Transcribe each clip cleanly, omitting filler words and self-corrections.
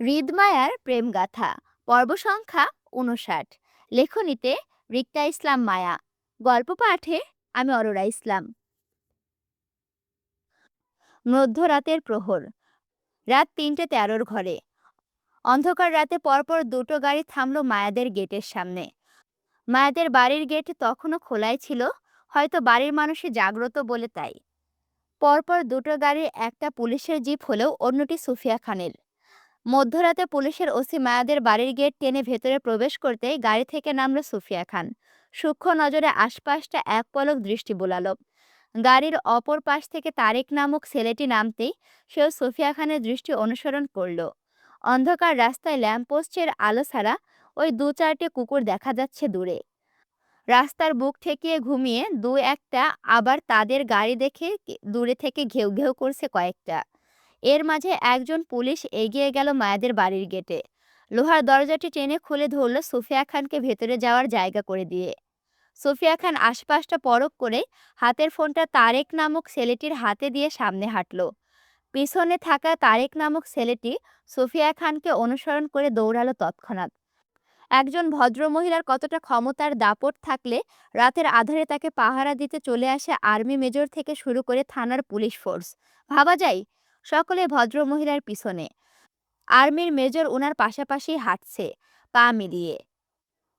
হৃদমায়ার প্রেমগাথা পর্ব সংখ্যা ৫৯। লেখনীতে রিক্তা ইসলাম মায়া। গল্প পাঠে আমি অরোরা ইসলাম। মধ্যরাতের প্রহর। রাত ৩:১৩ ঘরে। অন্ধকার রাতে পরপর দুটো গাড়ি থামলো মায়াদের গেটের সামনে। মায়াদের বাড়ির গেট তখনও খোলাই ছিল, হয়তো বাড়ির মানুষই জাগ্রত বলে তাই। পরপর দুটো গাড়ির একটা পুলিশের জিপ হলেও অন্যটি সুফিয়া খানের। মধ্যরাতে পুলিশের ওসি মায়াদের বাড়ির গেট টেনে ভেতরে প্রবেশ করতেই গাড়ি থেকে নামল সুফিয়া খান। সূক্ষ্ম নজরে আশপাশটা এক পলক দৃষ্টি বোলালো। গাড়ির অপর পাশ থেকে তারেক নামক ছেলেটি নামতেই সেও সুফিয়া খানের দৃষ্টি অনুসরণ করল। অন্ধকার রাস্তায় ল্যাম্পপোস্টের আলো ছাড়া ওই দু চারটে কুকুর দেখা যাচ্ছে দূরে। রাস্তার বুক ঠেকিয়ে ঘুমিয়ে দু একটা, আবার তাদের গাড়ি দেখে দূরে থেকে ঘেউ ঘেউ করছে কয়েকটা। এর মাঝে একজন পুলিশ এগিয়ে গেল মায়াদের বাড়ির গেটে। লোহার দরজাটি টেনে খুলে ধরল সুফিয়া খানকে ভেতরে যাওয়ার জায়গা করে দিয়ে। সুফিয়া খান আশপাশটা পরখ করে হাতের ফোনটা তারেক নামক ছেলেটির হাতে দিয়ে সামনে হাঁটল। পিছনে থাকা তারেক নামক ছেলেটি সুফিয়া খানকে অনুসরণ করে দৌড়ালো তৎক্ষণাৎ। একজন ভদ্রমহিলার কতটা ক্ষমতার দাপট থাকলে রাতের আঁধারে তাকে পাহারা দিতে চলে আসে আর্মি মেজর থেকে শুরু করে থানার পুলিশ ফোর্স। ভাবা যায়। সকলে ভদ্রমহিলার পিছনে। আর্মির মেজর ওনার পাশাপাশি হাঁটছে, পা মিলিয়ে।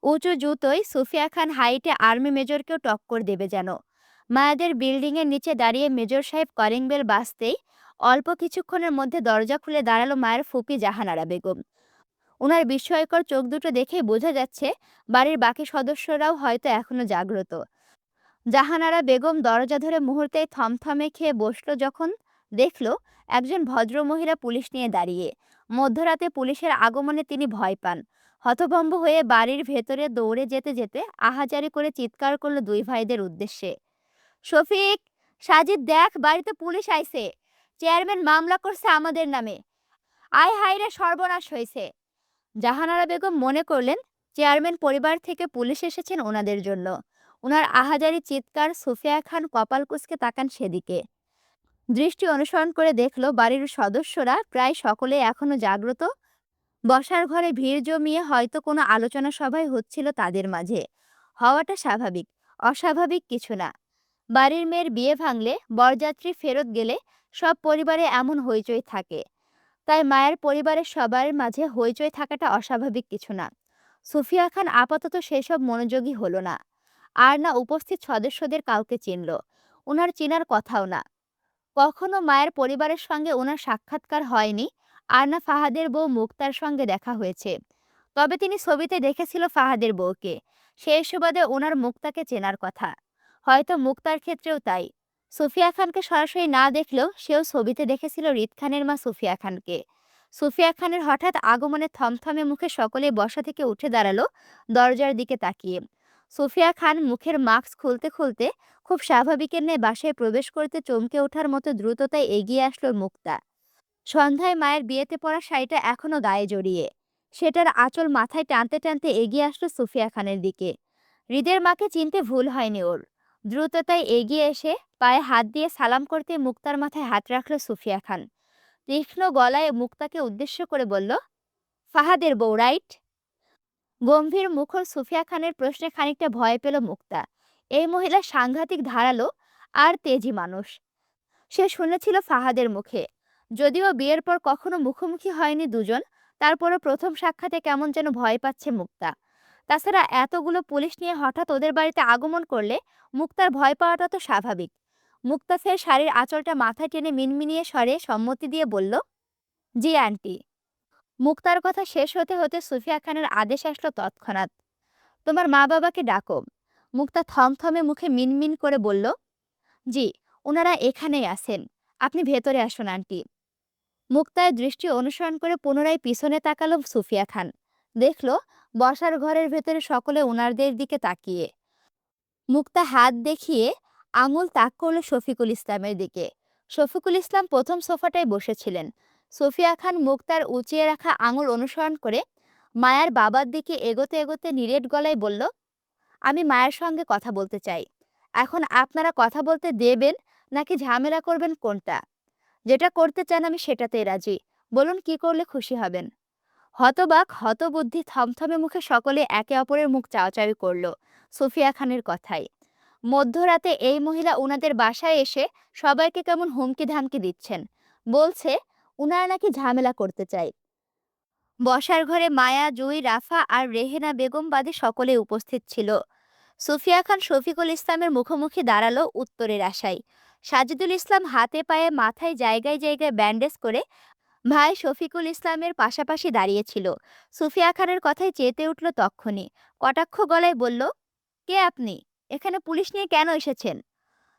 উঁচু জুতোয় সুফিয়া খান হাইটে আর্মি মেজরকেও টক্কর দেবে যেন। মায়াদের বিল্ডিংয়ের নিচে দাঁড়িয়ে মেজর সাহেব কলিং বেল বাজতেই অল্প কিছুক্ষণের মধ্যে দরজা খুলে দাঁড়ালো মায়ের ফুপি জাহানারা বেগম। ওনার বিস্ময়কর চোখ দুটো দেখেই বোঝা যাচ্ছে বাড়ির বাকি সদস্যরাও হয়তো এখনো জাগ্রত। জাহানারা বেগম দরজা ধরে মুহূর্তেই থমথমে খেয়ে বসলো যখন দেখল একজন ভদ্রমহিলা পুলিশ নিয়ে দাঁড়িয়ে। মধ্যরাতে পুলিশের আগমনে তিনি ভয় পান। হতভম্ব হয়ে বাড়ির ভেতরে দৌড়ে যেতে যেতে আহাজারি করে চিৎকার করলো দুই ভাইদের উদ্দেশ্যে। শফিক, সাজিদ, দেখ বাড়িতে পুলিশ আইছে। চেয়ারম্যান মামলা করছে আমাদের নামে। আয় হায়রে, সর্বনাশ হয়েছে। জাহানারা বেগম মনে করলেন চেয়ারম্যান পরিবার থেকে পুলিশ এসেছেন ওনাদের জন্য। ওনার আহাজারি চিৎকার সুফিয়া খান কপাল কুঁচকে তাকান সেদিকে। দৃষ্টি অনুসরণ করে দেখল বাড়ির সদস্যরা প্রায় সকলেই এখনো জাগ্রত। বসার ঘরে ভিড় জমিয়ে হয়তো কোনো আলোচনা সভাই হচ্ছিল তাদের মাঝে। হওয়াটা স্বাভাবিক, অস্বাভাবিক কিছু না। বাড়ির মেয়ের বিয়ে ভাঙলে, বরযাত্রী ফেরত গেলে সব পরিবারে এমন হইচই থাকে। তাই মায়ের পরিবারের সবার মাঝে হইচই থাকাটা অস্বাভাবিক কিছু না। সুফিয়া খান আপাতত সেসব মনোযোগী হলো না। আর না উপস্থিত সদস্যদের কাউকে চিনল। ওনার চেনার কথাও না। কখনো মায়ের পরিবারের সঙ্গে ওনার সাক্ষাৎকার হয়নি। আর না ফাহাদের বউ মুক্তার সঙ্গে দেখা হয়েছে। তবে তিনি ছবিতে দেখেছিল ফাহাদের বউকে। সেই সুবাদে ওনার মুক্তাকে চেনার কথা। হয়তো মুক্তার ক্ষেত্রেও তাই। সুফিয়া খানকে সরাসরি না দেখলেও সেও ছবিতে দেখেছিল রিদ খানের মা সুফিয়া খানকে। সুফিয়া খানের হঠাৎ আগমনে থমথমে মুখে সকলেই বসা থেকে উঠে দাঁড়ালো দরজার দিকে তাকিয়ে। সুফিয়া খান মুখের মাস্ক খুলতে খুলতে খুব স্বাভাবিকের ন্যায় বাসায় প্রবেশ করতে চমকে ওঠার মতো দ্রুততায় এগিয়ে আসলো মুক্তা। সন্ধ্যায় মায়ের বিয়েতে পরা শাড়িটা এখনো গায়ে জড়িয়ে। সেটার আঁচল মাথায় টানতে টানতে এগিয়ে আসলো সুফিয়া খানের দিকে। হৃদের মাকে চিনতে ভুল হয়নি ওর। দ্রুততায় এগিয়ে এসে পায়ে হাত দিয়ে সালাম করতে মুক্তার মাথায় হাত রাখলো সুফিয়া খান। তীক্ষ্ণ গলায় মুক্তাকে উদ্দেশ্য করে বলল, ফাহাদের বউ রাইট? গম্ভীর মুখর সুফিয়া খানের প্রশ্নে খানিকটা ভয় পেল মুক্তা। এই মহিলা সাংঘাতিক ধারালো আর তেজি মানুষ। সে শুনেছিল ফাহাদের মুখে। যদিও বিয়ের পর কখনো মুখোমুখি হয়নি দুজন, তারপরও প্রথম সাক্ষাতে কেমন যেন ভয় পাচ্ছে মুক্তা। তাছাড়া এতগুলো পুলিশ নিয়ে হঠাৎ ওদের বাড়িতে আগমন করলে মুক্তার ভয় পাওয়াটা তো স্বাভাবিক। মুক্তা ফের শাড়ির আঁচলটা মাথায় টেনে মিনমিনিয়ে স্বরে সম্মতি দিয়ে বলল, জি আন্টি। মুক্তার কথা শেষ হতে হতে সুফিয়া খানের আদেশ আসলো তৎক্ষণাৎ, তোমার মা বাবাকে ডাকো। মুক্তা থমথমে মুখে মিনমিন করে বলল, জি, ওনারা এখানেই আছেন। আপনি ভেতরে আসুন আন্টি। মুক্তার দৃষ্টি অনুসরণ করে পুনরায় পিছনে তাকালো সুফিয়া খান। দেখল বসার ঘরের ভেতরে সকলে ওনারদের দিকে তাকিয়ে। মুক্তা হাত দেখিয়ে আঙুল তাক করল শফিকুল ইসলামের দিকে। শফিকুল ইসলাম প্রথম সোফাটায় বসেছিলেন। সুফিয়া খান মুক্তার উঁচিয়ে রাখা আঙুল অনুসরণ করে মায়ার বাবার দিকে এগোতে এগোতে নিরেট গলায় বলল, আমি মায়ের সঙ্গে কথা বলতে চাই। এখন আপনারা কথা বলতে দেবেন নাকি ঝামেলা করবেন কোনটা? যেটা করতে চান আমি সেটাতেই রাজি। বলুন কি করলে খুশি হবেন। হতবাক হতবুদ্ধি থমথমে মুখে সকলে একে অপরের মুখ চাওয়াচাওয়ি করল সুফিয়া খানের কথায়। মধ্যরাতে এই মহিলা উনাদের বাসায় এসে সবাইকে কেমন হুমকি ধামকি দিচ্ছেন। বলছে উনারা নাকি ঝামেলা করতে চায়। বসার ঘরে মায়া, জুই, রাফা আর রেহেনা বেগম বাদে সকলে উপস্থিত ছিল। সুফিয়া খান শফিকুল ইসলামের মুখোমুখি দাঁড়ালো উত্তরের আশায়। সাজিদুল ইসলাম হাতে পায়ে মাথায় জায়গায় জায়গায় ব্যান্ডেজ করে ভাই শফিকুল ইসলামের পাশাপাশি দাঁড়িয়েছিল। সুফিয়া খানের কথায় চেতে উঠল তক্ষুনি। কটাক্ষ গলায় বলল, কে আপনি? এখানে পুলিশ নিয়ে কেন এসেছেন?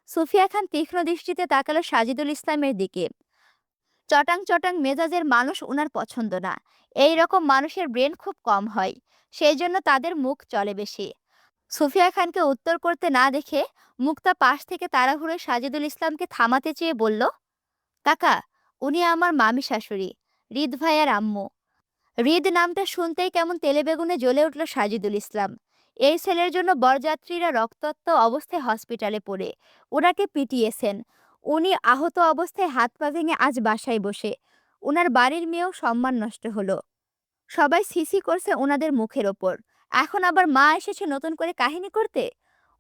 সুফিয়া খান তীক্ষ্ণ দৃষ্টিতে তাকালো সাজিদুল ইসলামের দিকে। চটাং চটাং মেজাজের মানুষ উনার পছন্দ না। এই রকম মানুষের ব্রেন খুব কম হয়, সেই জন্য তাদের মুখ চলে বেশি। সুফিয়া খানকে উত্তর করতে না দেখে মুক্তা পাশ থেকে তাড়াহুড়োয় সাজিদুল ইসলামকে থামাতে চেয়ে বলল, কাকা, উনি আমার মামি শাশুড়ি, হৃদ ভাইয়ার আম্মু। হৃদ নামটা শুনতেই কেমন তেলে বেগুনে জ্বলে উঠল সাজিদুল ইসলাম। এই ছেলের জন্য বরযাত্রীরা রক্তাক্ত অবস্থায় হসপিটালে পড়ে ওনাকে পিটিয়েছেন। উনি আহত অবস্থায় হাত পা ভেঙে আজ বাসায় বসে। ওনার বাড়ির মেয়েও সম্মান নষ্ট হলো। সবাই সিসি করছে ওনাদের মুখের ওপর। এখন আবার মা এসেছে নতুন করে কাহিনী করতে।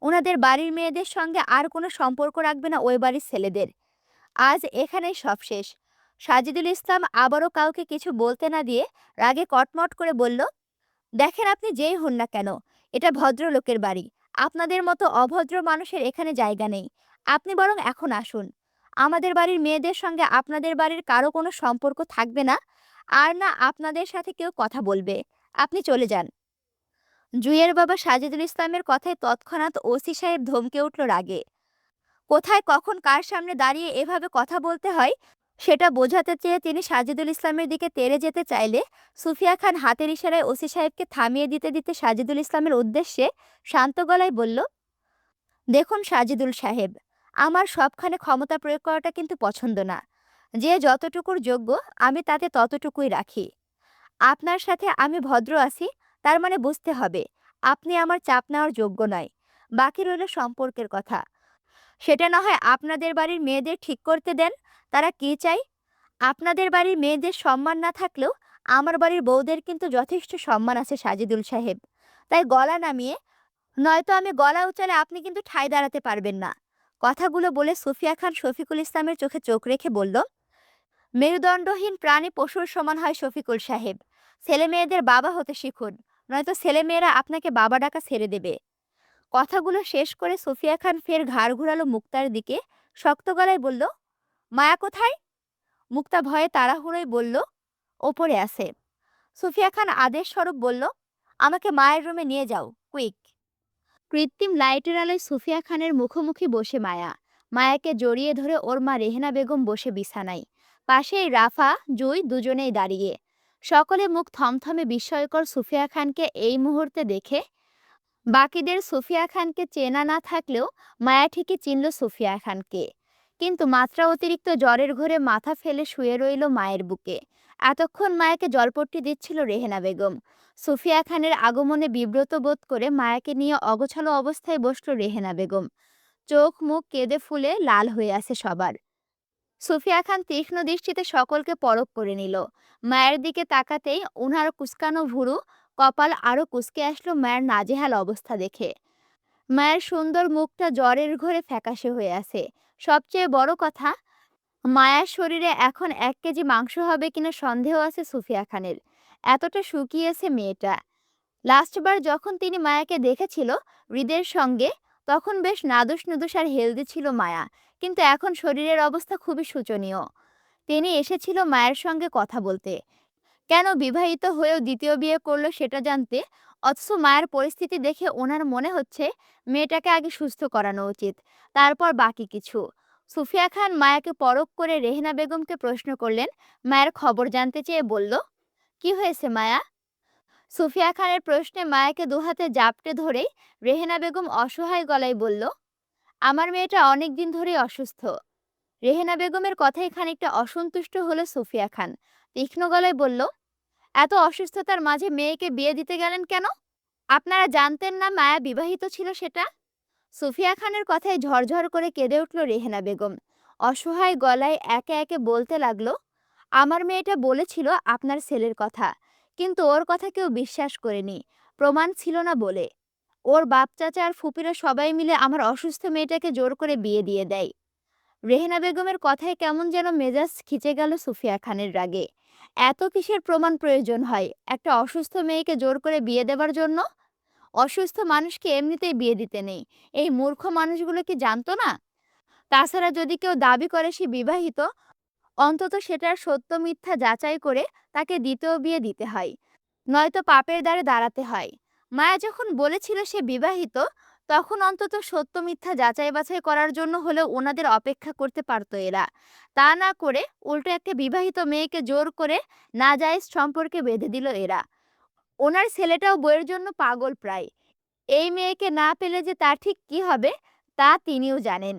ওনাদের বাড়ির মেয়েদের সঙ্গে আর কোনো সম্পর্ক রাখবে না ওই বাড়ির ছেলেদের। আজ এখানেই সব শেষ। সাজিদুল ইসলাম আবারও কাউকে কিছু বলতে না দিয়ে রাগে কটমট করে বলল, দেখেন আপনি যেই হন না কেন, এটা ভদ্রলোকের বাড়ি। আপনাদের মতো অভদ্র মানুষের এখানে জায়গা নেই। আপনি বরং এখন আসুন। আমাদের বাড়ির মেয়েদের সঙ্গে আপনাদের বাড়ির কারো কোনো সম্পর্ক থাকবে না, আর না আপনাদের সাথে কেউ কথা বলবে। আপনি চলে যান। জুইয়ের বাবা সাজিদুল ইসলামের কথায় তৎক্ষণাৎ ওসি সাহেব ধমকে উঠল রাগে। কোথায় কখন কার সামনে দাঁড়িয়ে এভাবে কথা বলতে হয় সেটা বোঝাতে চেয়ে তিনি সাজিদুল ইসলামের দিকে তেড়ে যেতে চাইলে সুফিয়া খান হাতের ইশারায় ওসি সাহেবকে থামিয়ে দিতে দিতে সাজিদুল ইসলামের উদ্দেশ্যে শান্ত গলায় বলল, দেখুন সাজিদুল সাহেব, আমার সবখানে ক্ষমতা প্রয়োগ করাটা কিন্তু পছন্দ না। যে যতটুকুর যোগ্য আমি তাতে ততটুকুই রাখি। আপনার সাথে আমি ভদ্র আছি, তার মানে বুঝতে হবে আপনি আমার চাপ নেওয়ার যোগ্য নয়। বাকি রইল সম্পর্কের কথা। সেটা না হয় আপনাদের বাড়ির মেয়েদের ঠিক করতে দেন, তারা কি চাই। আপনাদের বাড়ির মেয়েদের সম্মান না থাকলেও আমার বাড়ির বউদের কিন্তু যথেষ্ট সম্মান আছে সাজিদুল সাহেব। তাই গলা নামিয়ে, নয়তো আমি গলা উঁচালে আপনি কিন্তু ঠাঁই দাঁড়াতে পারবেন না। কথাগুলো বলে সুফিয়া খান শফিকুল ইসলামের চোখে চোখ রেখে বলল, মেরুদণ্ডহীন প্রাণী পশুর সমান হয় শফিকুল সাহেব। ছেলে মেয়েদের বাবা হতে শিখুন, নয়তো ছেলে মেয়েরা আপনাকে বাবা ডাকা ছেড়ে দেবে। কথাগুলো শেষ করে সুফিয়া খান ফের ঘাড় ঘুরালো মুক্তার দিকে। শক্ত গলায় বলল, মায়া কোথায়? মুক্তা ভয়ে তাড়াহুড়োয় বলল, ওপরে আছে। সুফিয়া খান আদেশ স্বরূপ বলল, আমাকে মায়ের রুমে নিয়ে যাও, কুইক। কৃত্রিম লাইটের আলোয় সুফিয়া খানের মুখোমুখি বসে মায়া। মায়াকে জড়িয়ে ধরে ওর মা রেহেনা বেগম বসে বিছানায়। পাশেই রাফা, জুই দুজনেই দাঁড়িয়ে। সকলে মুখ থমথমে বিস্ময়কর সুফিয়া খানকে এই মুহূর্তে দেখে। বাকিদের সুফিয়া খানকে চেনা না থাকলেও মায়া ঠিকই চিনল সুফিয়া খানকে। কিন্তু মাত্রা অতিরিক্ত জ্বরের ঘোরে মাথা ফেলে শুয়ে রইল মায়ের বুকে। এতক্ষণ মায়াকে জলপট্টি দিচ্ছিল রেহেনা বেগম। সুফিয়া খানের আগমনে বিব্রত বোধ করে মায়াকে নিয়ে অগোছালো অবস্থায় বসল রেহেনা বেগম। চোখ মুখ কেঁদে ফুলে লাল হয়ে আছে সবার। সুফিয়া খান তীক্ষ্ণ দৃষ্টিতে সকলকে পরখ করে নিল। মায়ের দিকে তাকাতেই উনার কুঁচকানো ভুরু কপাল আরো কুঁচকে আসলো মায়ের নাজেহাল অবস্থা দেখে। মায়ের সুন্দর মুখটা জ্বরের ঘোরে ফ্যাকাশে হয়ে আছে। সবচেয়ে বড় কথা, মায়ার শরীরে এখন 1 কেজি মাংস হবে কিনা সন্দেহ আছে সুফিয়া খানের। এতটা শুকিয়েছে মেয়েটা। লাস্টবার যখন তিনি মায়াকে দেখেছিল হৃদের সঙ্গে, তখন বেশ নাদুস নুদুস আর হেলদি ছিল মায়া, কিন্তু এখন শরীরের অবস্থা খুবই শোচনীয়। তিনি এসেছিল মায়ের সঙ্গে কথা বলতে, কেন বিবাহিত হয়েও দ্বিতীয় বিয়ে করলো সেটা জানতে। অথচ মায়ের পরিস্থিতি দেখে ওনার মনে হচ্ছে মেয়েটাকে আগে সুস্থ করানো উচিত, তারপর বাকি কিছু। সুফিয়া খান মায়াকে পরখ করে রেহেনা বেগমকে প্রশ্ন করলেন। মায়ের খবর জানতে চেয়ে বলল, কি হয়েছে মায়া? সুফিয়া খানের প্রশ্নে মায়াকে দুহাতে জাপটে ধরেই রেহেনা বেগম অসহায় গলায় বলল, আমার মেয়েটা অনেক দিন ধরেই অসুস্থ। রেহেনা বেগমের কথায় খানিকটা অসন্তুষ্ট হলো সুফিয়া খান। তীক্ষ্ণ গলায় বলল, এত অসুস্থতার মাঝে মেয়েকে বিয়ে দিতে গেলেন কেন? আপনারা জানতেন না মায়া বিবাহিত ছিল সেটা? সুফিয়া খানের কথায় ঝরঝর করে কেঁদে উঠল রেহেনা বেগম। অসহায় গলায় একে একে বলতে লাগলো, আমার মেয়েটা বলেছিল আপনার ছেলের কথা, কিন্তু ওর কথা কেউ বিশ্বাস করেনি, প্রমাণ ছিল না বলে। ওর বাপ চাচা আর ফুপিরা সবাই মিলে আমার অসুস্থ মেয়েটাকে জোর করে বিয়ে দিয়ে দেয়। রেহেনা বেগমের কথায় কেমন যেন মেজাজ খিচে গেল সুফিয়া খানের রাগে। এত কিসের প্রমাণ প্রয়োজন হয় একটা অসুস্থ মেয়েকে জোর করে বিয়ে দেবার জন্য? অসুস্থ মানুষকে এমনিতেই বিয়ে দিতে নেই, এই মূর্খ মানুষগুলো কি জানতো না? তাছাড়া যদি কেউ দাবি করে সে বিবাহিত, অন্তত সেটার সত্য মিথ্যা যাচাই করে তাকে দ্বিতীয় বিয়ে দিতে হয়, নয়তো পাপের দ্বারে দাঁড়াতে হয়। মায়া যখন বলেছিল সে বিবাহিত, তখন অন্তত সত্য মিথ্যা যাচাই বাছাই করার জন্য হলেও ওনাদের অপেক্ষা করতে পারতো এরা। তা না করে উল্টো একটা বিবাহিত মেয়েকে জোর করে নাজায়েজ সম্পর্কে বেঁধে দিল এরা। ওনার ছেলেটাও বইয়ের জন্য পাগল প্রায়। এই মেয়েকে না পেলে যে তার ঠিক কি হবে তা তিনিও জানেন।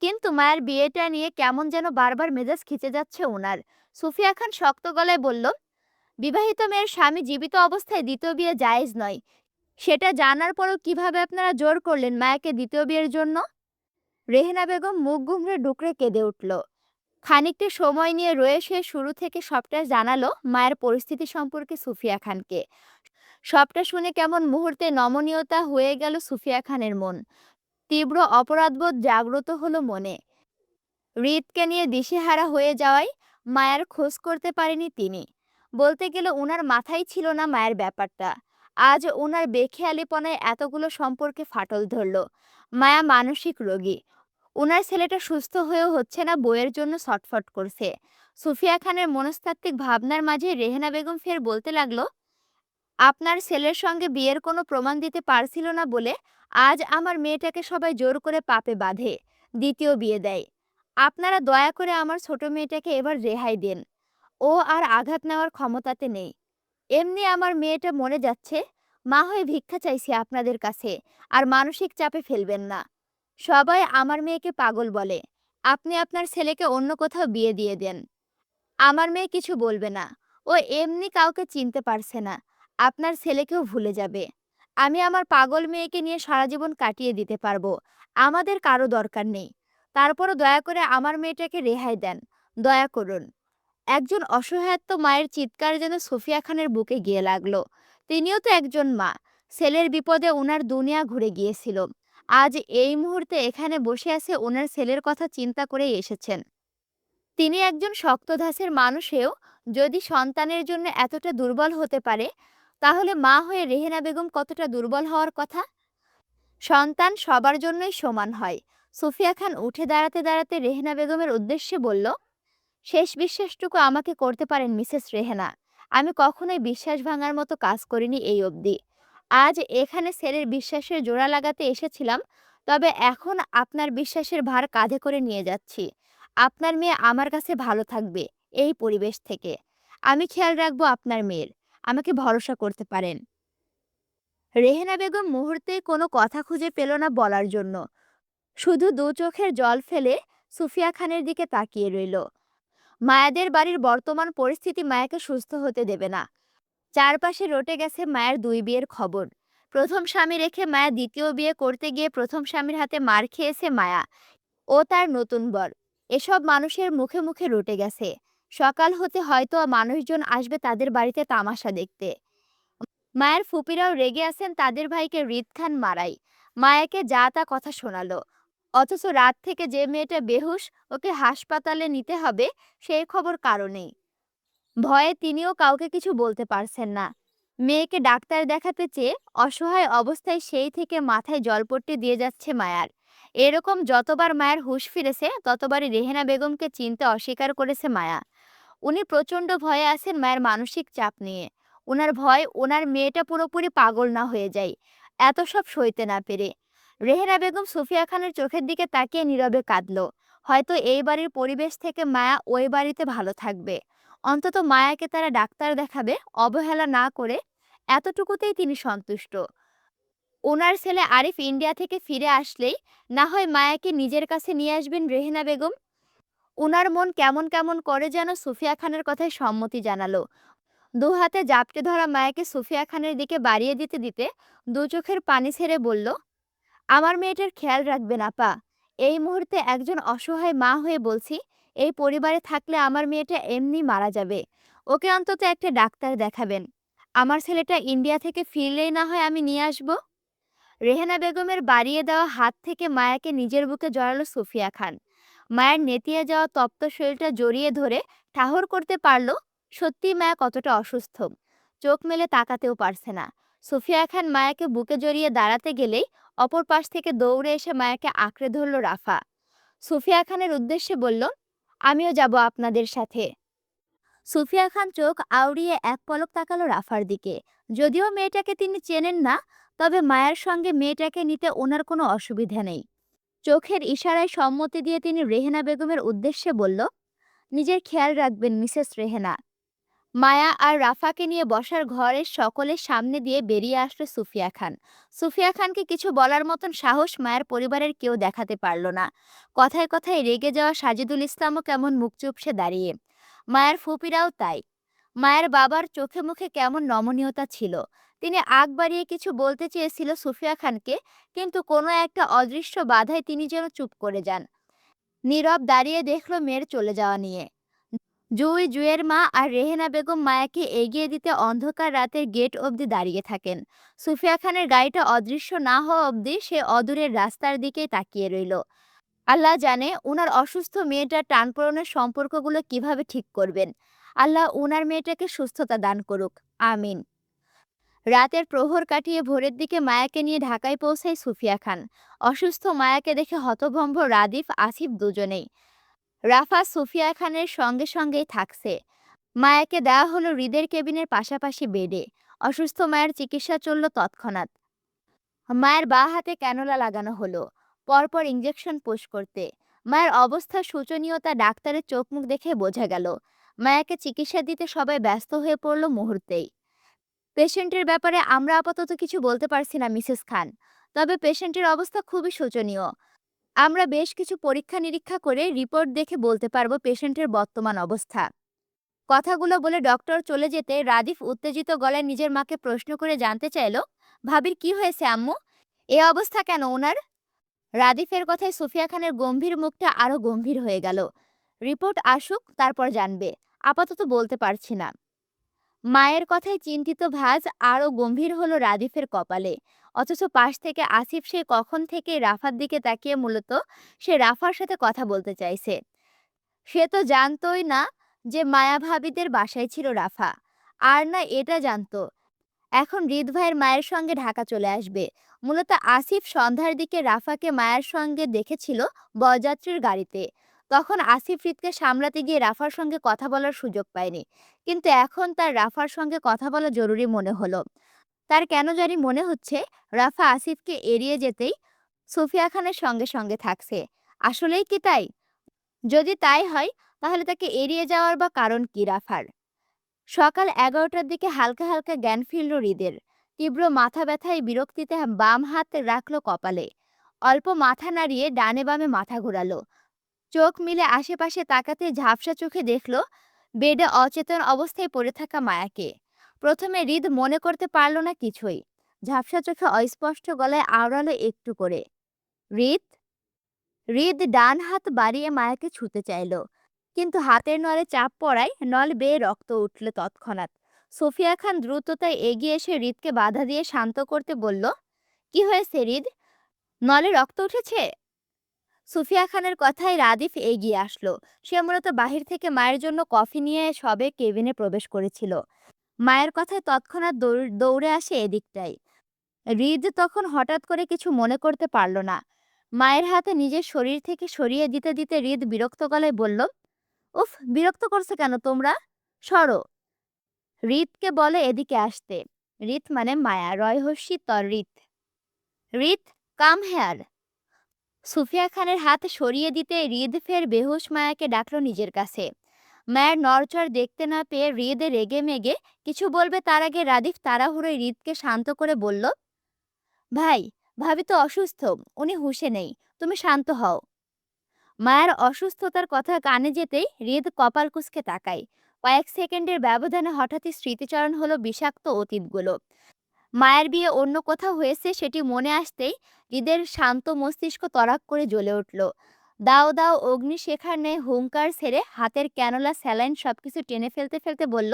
কিন্তু মায়ের বিয়েটা নিয়ে কেমন যেন বারবার মেজাজ খিচে যাচ্ছে ওনার। সুফিয়া খান শক্ত গলায় বলল, বিবাহিত মেয়ের স্বামী জীবিত অবস্থায় দ্বিতীয় বিয়ে জায়েজ নয়, সেটা জানার পরেও কিভাবে আপনারা জোর করলেন মায়াকে দ্বিতীয় বিয়ের জন্য? রেহেনা বেগম মুখ গুমড়ে ডুকরে কেঁদে উঠল। খানিকটা সময় নিয়ে রয়ে সে শুরু থেকে সবটা জানালো মায়ের পরিস্থিতি সম্পর্কে সুফিয়া খানকে। সবটা শুনে কেমন মুহূর্তে নমনীয়তা হয়ে গেল সুফিয়া খানের মন। তীব্র অপরাধবোধ জাগ্রত হলো মনে। হৃদকে নিয়ে দিশেহারা হয়ে যাওয়ায় মায়ার খোঁজ করতে পারেনি তিনি। বলতে গেলে ওনার মাথায় ছিল না মায়ের ব্যাপারটা। আজ ওনার বেখেয়ালিপনায় এতগুলো সম্পর্কে ফাটল ধরল। মায়া মানসিক রোগী। ওনার ছেলেটা সুস্থ হয়েও হচ্ছে না, বইয়ের জন্য ছটফট করছে। সুফিয়া খানের মনস্তাত্ত্বিক ভাবনার মাঝে রেহেনা বেগম ফের বলতে লাগলো, আপনার ছেলের সঙ্গে বিয়ের কোনো প্রমাণ দিতে পারছিল না বলে আজ আমার মেয়েটাকে সবাই জোর করে পাপে বাঁধে, দ্বিতীয় বিয়ে দেয়। আপনারা দয়া করে আমার ছোট মেয়েটাকে এবার রেহাই দেন। ও আর আঘাত নেওয়ার ক্ষমতাতে নেই। এমনি আমার মেয়েটা মরে যাচ্ছে, মা হয়ে ভিক্ষা চাইছি আপনাদের কাছে, আর মানসিক চাপে ফেলবেন না। সবাই আমার মেয়েকে পাগল বলে। আপনি আপনার ছেলেকে অন্য কোথাও বিয়ে দিয়ে দেন, আমার মেয়ে কিছু বলবে না। ও এমনি কাউকে চিনতে পারছে না, আপনার ছেলেকেও ভুলে যাবে। আমি আমার পাগল মেয়েকে নিয়ে সারা জীবন কাটিয়ে দিতে পারবো, আমাদের কারো দরকার নেই। তারপরও দয়া করে আমার মেয়েটাকে রেহাই দেন, দয়া করুন। একজন অসহায়ত্ব মায়ের চিৎকার যেন সুফিয়া খানের বুকে গিয়ে লাগলো। তিনিও তো একজন মা। ছেলের বিপদে ওনার দুনিয়া ঘুরে গিয়েছিল। আজ এই মুহূর্তে এখানে বসে আছে ওনার ছেলের কথা চিন্তা করেই এসেছেন। তিনি একজন শক্তধাঁচের মানুষেও যদি সন্তানের জন্য এতটা দুর্বল হতে পারে, তাহলে মা হয়ে রেহেনা বেগম কতটা দুর্বল হওয়ার কথা। সন্তান সবার জন্যই সমান হয়। সুফিয়া খান উঠে দাঁড়াতে দাঁড়াতে রেহেনা বেগমের উদ্দেশ্যে বলল, শেষ বিশ্বাসটুকু আমাকে করতে পারেন মিসেস রেহেনা। আমি কখনোই বিশ্বাস ভাঙার মতো কাজ করিনি এই অবধি। আজ এখানে ছেলের বিশ্বাসের জোড়া লাগাতে এসেছিলাম, তবে এখন আপনার বিশ্বাসের ভার কাঁধে করে নিয়ে যাচ্ছি। আপনার মেয়ে আমার কাছে ভালো থাকবে এই পরিবেশ থেকে। আমি খেয়াল রাখবো আপনার মেয়ের, আমাকে ভরসা করতে পারেন। রেহেনা বেগম মুহূর্তে কোনো কথা খুঁজে পেল না বলার জন্য। শুধু দু চোখের জল ফেলে সুফিয়া খানের দিকে তাকিয়ে রইল। মায়াদের বাড়ির বর্তমান পরিস্থিতি মায়াকে সুস্থ হতে দেবে না। চারপাশে রটে গেছে মায়ের দুই বিয়ের খবর। প্রথম স্বামী রেখে মায়া দ্বিতীয় বিয়ে করতে গিয়ে প্রথম স্বামীর হাতে মার খেয়েছে মায়া ও তার নতুন বর। এসব মানুষের মুখে মুখে রটে গেছে। সকাল হতে হয়তো মানুষজন আসবে তাদের বাড়িতে তামাশা দেখতে। মায়ের ফুপিরাও রেগে আছেন তাদের ভাইকে হৃদ খান মারাই। মায়াকে যা তা কথা শোনালো, অথচ রাত থেকে যে মেয়েটা বেহুশ, ওকে হাসপাতালে নিতে হবে, সেই খবর কারো নেই। ভয়ে তিনিও কাউকে কিছু বলতে পারছেন না। মেয়েকে ডাক্তার দেখাতে চেয়ে অসহায় অবস্থায় সেই থেকে মাথায় জলপট্টি দিয়ে যাচ্ছে মায়ার। এরকম যতবার মায়ের হুঁশ ফিরেছে ততবারই রেহেনা বেগমকে চিনতে অস্বীকার করেছে মায়া। উনি প্রচণ্ড ভয়ে আছেন মায়ের মানসিক চাপ নিয়ে। ওনার ভয় ওনার মেয়েটা পুরোপুরি পাগল না হয়ে যায় এত সব সইতে না পেরে। রেহেনা বেগম সুফিয়া খানের চোখের দিকে তাকিয়ে নীরবে কাঁদল। হয়তো এই বাড়ির পরিবেশ থেকে মায়া ওই বাড়িতে ভালো থাকবে। অন্তত মায়াকে তারা ডাক্তার দেখাবে, অবহেলা না করে, এতটুকুতেই তিনি সন্তুষ্ট। ওনার ছেলে আরিফ ইন্ডিয়া থেকে ফিরে আসলেই না হয় মায়াকে নিজের কাছে নিয়ে আসবেন রেহেনা বেগম। উনার মন কেমন কেমন করে যেন সুফিয়া খানের কথায় সম্মতি জানালো। দু হাতে জাপটে ধরা মায়াকে সুফিয়া খানের দিকে বাড়িয়ে দিতে দিতে দু চোখের পানি ছেড়ে বলল, আমার মেয়েটার খেয়াল রাখবেন আপা। এই মুহূর্তে একজন অসহায় মা হয়ে বলছি, এই পরিবারে থাকলে আমার মেয়েটা এমনি মারা যাবে। ওকে অন্তত একটা ডাক্তার দেখাবেন। আমার ছেলেটা ইন্ডিয়া থেকে ফিরলেই না হয় আমি নিয়ে আসব। রেহেনা বেগমের বাড়িয়ে দেওয়া হাত থেকে মায়াকে নিজের বুকে জড়ালো সুফিয়া খান। মায়ের নেতিয়ে যাওয়া তপ্ত শরীরটা জড়িয়ে ধরে ঠাহর করতে পারল সত্যি মায়া কতটা অসুস্থ। চোখ মেলে তাকাতেও পারছে না। সুফিয়া খান মায়াকে বুকে জড়িয়ে দাঁড়াতে গেলেই অপর পাশ থেকে দৌড়ে এসে মায়াকে আঁকড়ে ধরল রাফা। সুফিয়া খানের উদ্দেশ্যে বলল, আমিও যাব আপনাদের সাথে। সুফিয়া খান চোখ আউড়িয়ে এক পলক তাকালো রাফার দিকে। যদিও মেয়েটাকে তিনি চেনেন না, তবে মায়ের সঙ্গে মেয়েটাকে নিতে ওনার কোনো অসুবিধা নেই। চোখের ইশারায় সম্মতি দিয়ে তিনি রেহেনা বেগমের উদ্দেশ্যে বলল, নিজের খেয়াল রাখবেন মিসেস রেহেনা। মায়া আর রাফাকে নিয়ে বসার ঘরের সকলের সামনে দিয়ে বেরিয়ে আসলো সুফিয়া খান। সুফিয়া খানকে কিছু বলার মতন সাহস মায়ের পরিবারের কেউ দেখাতে পারল না। কথায় কথায় রেগে যাওয়া সাজিদুল ইসলামও কেমন মুখ চুপসে দাঁড়িয়ে। মায়ের ফুপিরাও তাই। মায়ের বাবার চোখে মুখে কেমন নমনীয়তা ছিল। তিনি আগ বাড়িয়ে কিছু বলতে চেয়েছিল সুফিয়া খানকে, কিন্তু কোনো একটা অদৃশ্য বাধায় তিনি যেন চুপ করে যান। নীরব দাঁড়িয়ে দেখল মেয়ের চলে যাওয়া নিয়ে। জুঁইয়ের মা আর রেহেনা বেগম মায়াকে এগিয়ে দিতে অন্ধকার রাতের গেট অবধি দাঁড়িয়ে থাকেন। সুফিয়া খানের গাড়িটা অদৃশ্য না হওয়া অবধি সে অদূরের রাস্তার দিকেই তাকিয়ে রইল। আল্লাহ জানে উনার অসুস্থ মেয়েটার টানপোড়েনের সম্পর্কগুলো কিভাবে ঠিক করবেন। আল্লাহ উনার মেয়েটাকে সুস্থতা দান করুক, আমিন। রাতের প্রহর কাটিয়ে ভোরের দিকে মায়াকে নিয়ে ঢাকায় পৌঁছায় সুফিয়া খান। অসুস্থ মায়াকে দেখে হতভম্ব রাদিফ আসিফ দুজনেই। রাফা সুফিয়া খানের সঙ্গে সঙ্গেই থাকছে। মায়াকে দেওয়া হলো হৃদের কেবিনের পাশাপাশি বেডে। অসুস্থ মায়ের চিকিৎসা চলল তৎক্ষণাৎ। মায়ের বাঁ হাতে ক্যানোলা লাগানো হলো, পরপর ইঞ্জেকশন পুশ করতে। মায়ের অবস্থা শোচনীয়তা ডাক্তারের চোখ মুখ দেখে বোঝা গেল। মায়াকে চিকিৎসা দিতে সবাই ব্যস্ত হয়ে পড়ল মুহূর্তেই। পেশেন্টের ব্যাপারে আমরা আপাতত কিছু বলতে পারছি না মিসেস খান, তবে পেশেন্টের অবস্থা খুবই শোচনীয়। আমরা বেশ কিছু পরীক্ষা নিরীক্ষা করে রিপোর্ট দেখে বলতে পারবো পেশেন্টের বর্তমান অবস্থা। কথাগুলো বলে ডক্টর চলে যেতে রাদিফ উত্তেজিত গলায় নিজের মাকে প্রশ্ন করে জানতে চাইল, ভাবির কি হয়েছে আম্মু? এ অবস্থা কেন ওনার? রাদিফের কথায় সুফিয়া খানের গম্ভীর মুখটা আরো গম্ভীর হয়ে গেল। রিপোর্ট আসুক, তারপর জানবে, আপাতত বলতে পারছি না। মায়ের কথায় চিন্তিত ভাঁজ আরো গম্ভীর হলো রাদিফের কপালে। অথচ পাশ থেকে আসিফ সে কখন থেকে রাফার দিকে তাকিয়ে মূলত সে রাফার সাথে কথা বলতে চাইছে। সে তো জানতোই না যে মায়া ভাবিদের বাসায় ছিল রাফা। আর না এটা জানতো এখন হৃদ ভাইয়ের মায়ের সঙ্গে ঢাকা চলে আসবে। মূলত আসিফ সন্ধ্যার দিকে রাফাকে মায়ের সঙ্গে দেখেছিল বরযাত্রীর গাড়িতে। তখন আসিফ হৃদকে সামলাতে গিয়ে রাফার সঙ্গে কথা বলার সুযোগ পায়নি। কিন্তু এখন তার রাফার সঙ্গে কথা বলা জরুরি মনে হলো। তার কেন জানি মনে হচ্ছে রাফা আসিফকে এড়িয়ে যেতেই সুফিয়া খানের সঙ্গে সঙ্গে থাকছে। আসলেই কি তাই? যদি তাই হয়, তাহলে তাকে এড়িয়ে যাওয়ার বা কারণ কি রাফার? সকাল 11টার দিকে হালকা হালকা জ্ঞান ফিরল হৃদের। তীব্র মাথা ব্যথায় বিরক্তিতে বাম হাত রাখলো কপালে। অল্প মাথা নাড়িয়ে ডানে বামে মাথা ঘোরালো। চোখ মিলে আশেপাশে তাকাতে ঝাপসা চোখে দেখল বেডে অচেতন অবস্থায় পড়ে থাকা মায়াকে। প্রথমে হৃদ মনে করতে পারল না কিছুই। ঝাপসা চোখে অস্পষ্ট গলায় আওড়ালো একটু করে, হৃদ। হৃদ ডান হাত বাড়িয়ে মায়াকে ছুঁতে চাইল, কিন্তু হাতের নলে চাপ পড়ায় নল বেয়ে রক্ত উঠল তৎক্ষণাৎ। সুফিয়া খান দ্রুততায় এগিয়ে এসে হৃদকে বাধা দিয়ে শান্ত করতে বলল, কি হয়েছে হৃদ? নলে রক্ত উঠেছে? সুফিয়া খানের কথায় রাদিফ এগিয়ে আসলো। সে মূলত বাহির থেকে মায়ের জন্য কফি নিয়ে সবে কেবিনে প্রবেশ করেছিল। মায়ের কথায় তৎক্ষণাৎ দৌড়ে আসে এদিকটাই। হৃদ তখন হঠাৎ করে কিছু মনে করতে পারল না। মায়ের হাতে নিজের শরীর থেকে সরিয়ে দিতে দিতে হৃদ বিরক্ত গলায় বলল, উফ, বিরক্ত করছে কেন তোমরা? সরো। হৃদকে বলে এদিকে আসতে। হৃদ মানে মায়া, রয়হস্যি তর হৃদ। হৃদ, কাম হেয়ার। সুফিয়া খানের হাত সরিয়ে দিতে হৃদ ফের বেহুশ মায়াকে ডাকলো নিজের কাছে। মায়ের নড়চড় দেখতে না পেয়ে হৃদ রেগে মেগে কিছু বলবে তার আগে রাদিফ তাড়াহুড়োয় হৃদকে শান্ত করে বলল, ভাই, ভাবি তো অসুস্থ, উনি হুঁশে নেই, তুমি শান্ত হও। মায়ের অসুস্থতার কথা কানে যেতেই হৃদ কপাল কুঁচকে তাকায়। কয়েক সেকেন্ডের ব্যবধানে হঠাৎই স্মৃতিচারণ হলো বিষাক্ত অতীতগুলো। মায়ের বিয়ে অন্য কোথাও হয়েছে সেটি মনে আসতেই হৃদের শান্ত মস্তিষ্ক তড়াক করে জ্বলে উঠল। দাও দাও অগ্নিশেখার ন্যায় হুংকার ছেড়ে হাতের ক্যানোলা স্যালাইন সবকিছু টেনে ফেলতে ফেলতে বলল,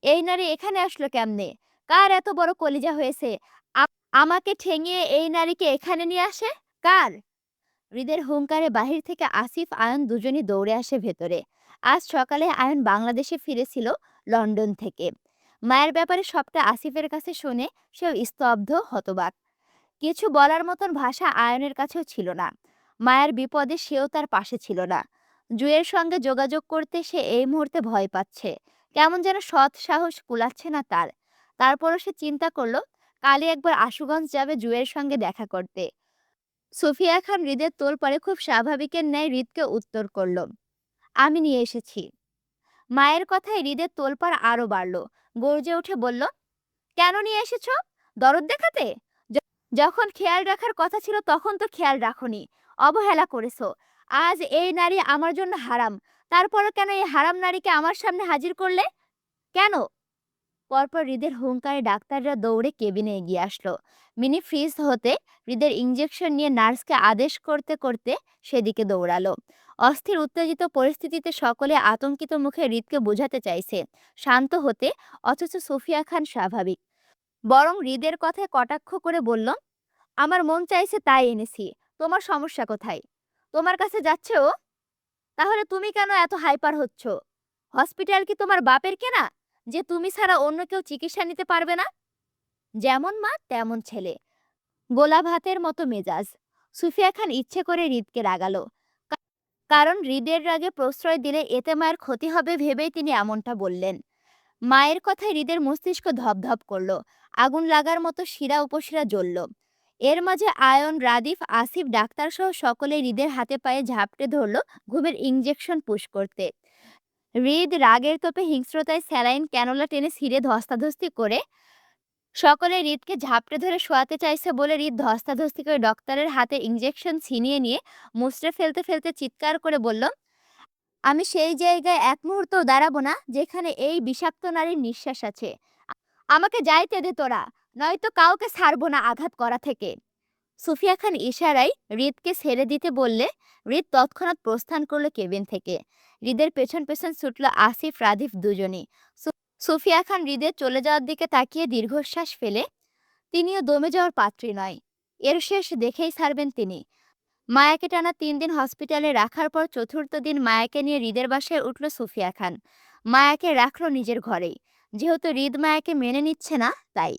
এই নারী এখানে আসলো কেমনে? কার এত বড় কলিজা হয়েছে? আমাকে ঠেঙিয়ে এই নারীকে এখানে নিয়ে আসে? কার? হৃদের হুংকারে বাহির থেকে আসিফ আয়ন দুজনই দৌড়ে আসে ভেতরে। আজ সকালে আয়ন বাংলাদেশে ফিরেছিল লন্ডন থেকে। মায়ের ব্যাপারে সবটা আসিফের কাছে শুনে সেও স্তব্ধ, হতবাক। কিছু বলার মতন ভাষা আয়নের কাছেও ছিল না। মায়ের বিপদে সেও তার পাশে ছিল না। জুয়ের সঙ্গে যোগাযোগ করতে সে এই মুহূর্তে ভয় পাচ্ছে। কেমন যেন সৎ সাহস কুলাচ্ছে না তার। তারপরও সে চিন্তা করলো, কালই একবার আশুগঞ্জ যাবে জুয়ের সঙ্গে দেখা করতে। সুফিয়া খান হৃদের তোলপাড়ে খুব স্বাভাবিকের ন্যায় হৃদকে উত্তর করল, আমি নিয়ে এসেছি। মায়ের কথায় হৃদের তোলপাড় আরো বাড়ল। গর্জে উঠে বলল, কেন নিয়ে এসেছো? দরদ দেখাতে? যখন খেয়াল রাখার কথা ছিল তখন তো খেয়াল রাখোনি, অবহেলা করেছো। আজ এই নারী আমার জন্য হারাম, তারপরও কেন এই হারাম নারীকে আমার সামনে হাজির করলে? কেন? পরপর হৃদের হুংকারে ডাক্তাররা দৌড়ে কেবিনে এগিয়ে আসলো। মিনি ফ্রিজ হতে হৃদের ইঞ্জেকশন নিয়ে নার্সকে আদেশ করতে করতে সেদিকে দৌড়ালো। অস্থির উত্তেজিত পরিস্থিতিতে সকলে আতঙ্কিত মুখে হৃদকে বোঝাতে চাইছে শান্ত হতে, অথচ সুফিয়া খান স্বাভাবিক। বরং হৃদের কথায় কটাক্ষ করে বলল, আমার মন চাইছে তাই এনেছি। তোমার সমস্যা কোথায়? তোমার কাছে যাচ্ছে ও? তাহলে তুমি কেন এত হাইপার হচ্ছ? হসপিটাল কি তোমার বাপের কেনা, যে তুমি ছাড়া অন্য কেউ চিকিৎসা নিতে পারবে না? যেমন মা তেমন ছেলে, গোলা ভাতের মতো মেজাজ। সুফিয়া খান ইচ্ছে করে হৃদকে রাগালো। কা- কারণ হৃদের রাগে প্রশ্রয় দিলে এতে মায়ের ক্ষতি হবে ভেবেই তিনি এমনটা বললেন। মায়ের কথায় হৃদের মস্তিষ্ক ধপধপ করলো। আগুন লাগার মতো শিরা উপশিরা জ্বলল। এর মাঝে আয়ন, রাদিফ, আসিফ, ডাক্তার সহ সকলে হৃদের হাতে পায়ে ঝাপটে ধরল ঘুমের ইঞ্জেকশন পুশ করতে। হৃদ রাগের তোপে হিংস্রতায় স্যালাইন ক্যানোলা টেনে ছিঁড়ে ধস্তাধস্তি করে সকলে হৃদকে ঝাপটে ধরে শোয়াতে চাইছে বলে হৃদ ধস্তাধস্তি করে ডক্টরের হাতে ইঞ্জেকশন ছিনিয়ে নিয়ে মুচড়ে ফেলতে ফেলতে চিৎকার করে বলল, আমি সেই জায়গায় এক মুহূর্তও দাঁড়াবো না যেখানে এই বিষাক্ত নারীর নিঃশ্বাস আছে। আমাকে যাইতে দে তোরা, নয়তো কাউকে ছাড়বো না আঘাত করা থেকে। সুফিয়া খান ইশারায় হৃদকে ছেড়ে দিতে বললে হৃদ তৎক্ষণাৎ প্রস্থান করলো কেবিন থেকে। হৃদের পেছন পেছন ছুটল আসিফ, রাধিফ দুজনই। সুফিয়া খান হৃদের চলে যাওয়ার দিকে তাকিয়ে দীর্ঘশ্বাস ফেলে, তিনিও দমে যাওয়ার পাত্রী নয়, এর শেষ দেখেই ছাড়বেন তিনি। মায়াকে টানা 3 দিন হসপিটালে রাখার পর চতুর্থ দিন মায়াকে নিয়ে হৃদের বাসায় উঠল সুফিয়া খান। মায়াকে রাখলো নিজের ঘরেই, যেহেতু হৃদ মায়াকে মেনে নিচ্ছে না তাই।